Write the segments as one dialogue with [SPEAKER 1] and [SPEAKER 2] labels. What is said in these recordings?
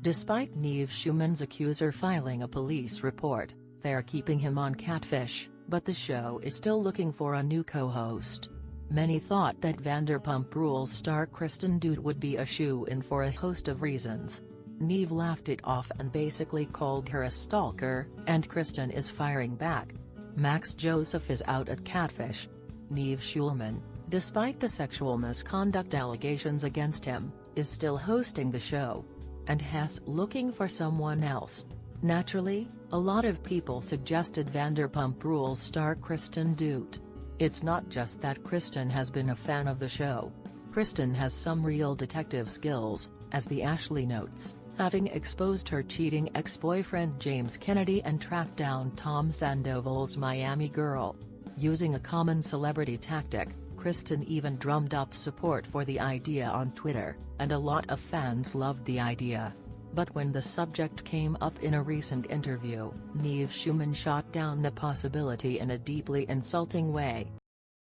[SPEAKER 1] Despite Nev Schulman's accuser filing a police report, they're keeping him on Catfish, but the show is still looking for a new co-host. Many thought that Vanderpump Rules star Kristen Doute would be a shoo-in for a host of reasons. Nev laughed it off and basically called her a stalker, and Kristen is firing back. Max Joseph is out at Catfish. Nev Schulman, despite the sexual misconduct allegations against him, is still hosting the show. And Hess looking for someone else. Naturally, a lot of people suggested Vanderpump Rules star Kristen Doute. It's not just that Kristen has been a fan of the show. Kristen has some real detective skills, as the Ashley notes, having exposed her cheating ex-boyfriend James Kennedy and tracked down Tom Sandoval's Miami Girl. Using a common celebrity tactic, Kristen even drummed up support for the idea on Twitter, and a lot of fans loved the idea. But when the subject came up in a recent interview, Nev Schulman shot down the possibility in a deeply insulting way.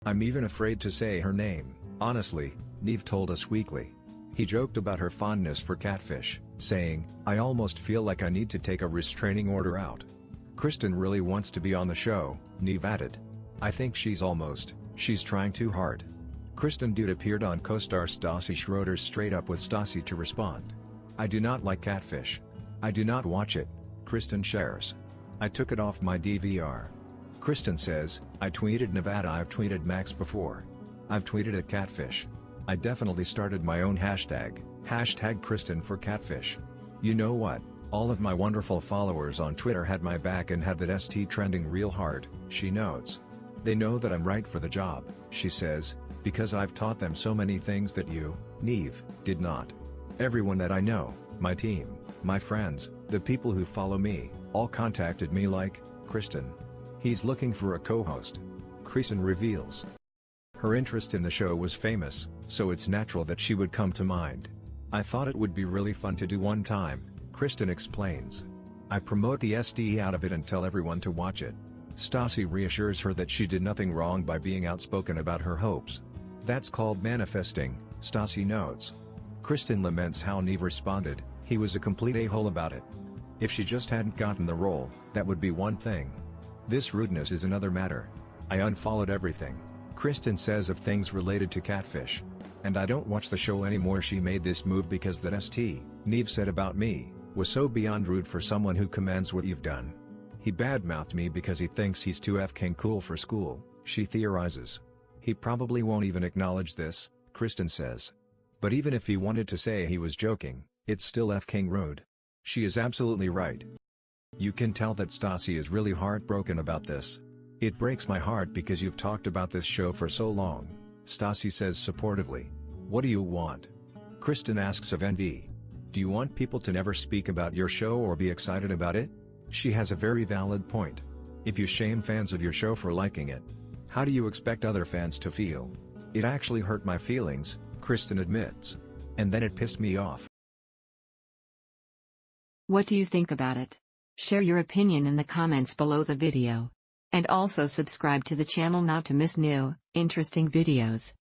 [SPEAKER 2] "I'm even afraid to say her name, honestly," Nev told Us Weekly. He joked about her fondness for Catfish, saying, "I almost feel like I need to take a restraining order out." "Kristen really wants to be on the show," Nev added. "I think she's trying too hard." Kristen Doute appeared on co-star Stassi Schroeder's Straight Up with Stassi to respond. "I do not like Catfish. I do not watch it," Kristen shares. "I took it off my DVR." Kristen says, "I tweeted Nevada, I've tweeted Max before. I've tweeted at Catfish. I definitely started my own hashtag Kristen for Catfish. You know what, all of my wonderful followers on Twitter had my back and had that ST trending real hard," she notes. "They know that I'm right for the job," she says, "because I've taught them so many things that you, Nev, did not. Everyone that I know, my team, my friends, the people who follow me, all contacted me like, Kristen. He's looking for a co-host." Kristen reveals. Her interest in the show was famous, so it's natural that she would come to mind. "I thought it would be really fun to do one time," Kristen explains. "I promote the SD out of it and tell everyone to watch it." Stassi reassures her that she did nothing wrong by being outspoken about her hopes. "That's called manifesting," Stassi notes. Kristen laments how Nev responded, "He was a complete a-hole about it. If she just hadn't gotten the role, that would be one thing. This rudeness is another matter. I unfollowed everything," Kristen says of things related to Catfish. "And I don't watch the show anymore. She made this move because that St. Nev said about me was so beyond rude for someone who commands what you've done. He badmouthed me because he thinks he's too f***ing cool for school," she theorizes. "He probably won't even acknowledge this," Kristen says. "But even if he wanted to say he was joking, it's still f***ing rude." She is absolutely right. You can tell that Stassi is really heartbroken about this. "It breaks my heart because you've talked about this show for so long," Stassi says supportively. "What do you want?" Kristen asks of NV. "Do you want people to never speak about your show or be excited about it?" She has a very valid point. If you shame fans of your show for liking it, how do you expect other fans to feel? "It actually hurt my feelings," Kristen admits. "And then it pissed me off."
[SPEAKER 3] What do you think about it? Share your opinion in the comments below the video. And also subscribe to the channel not to miss new, interesting videos.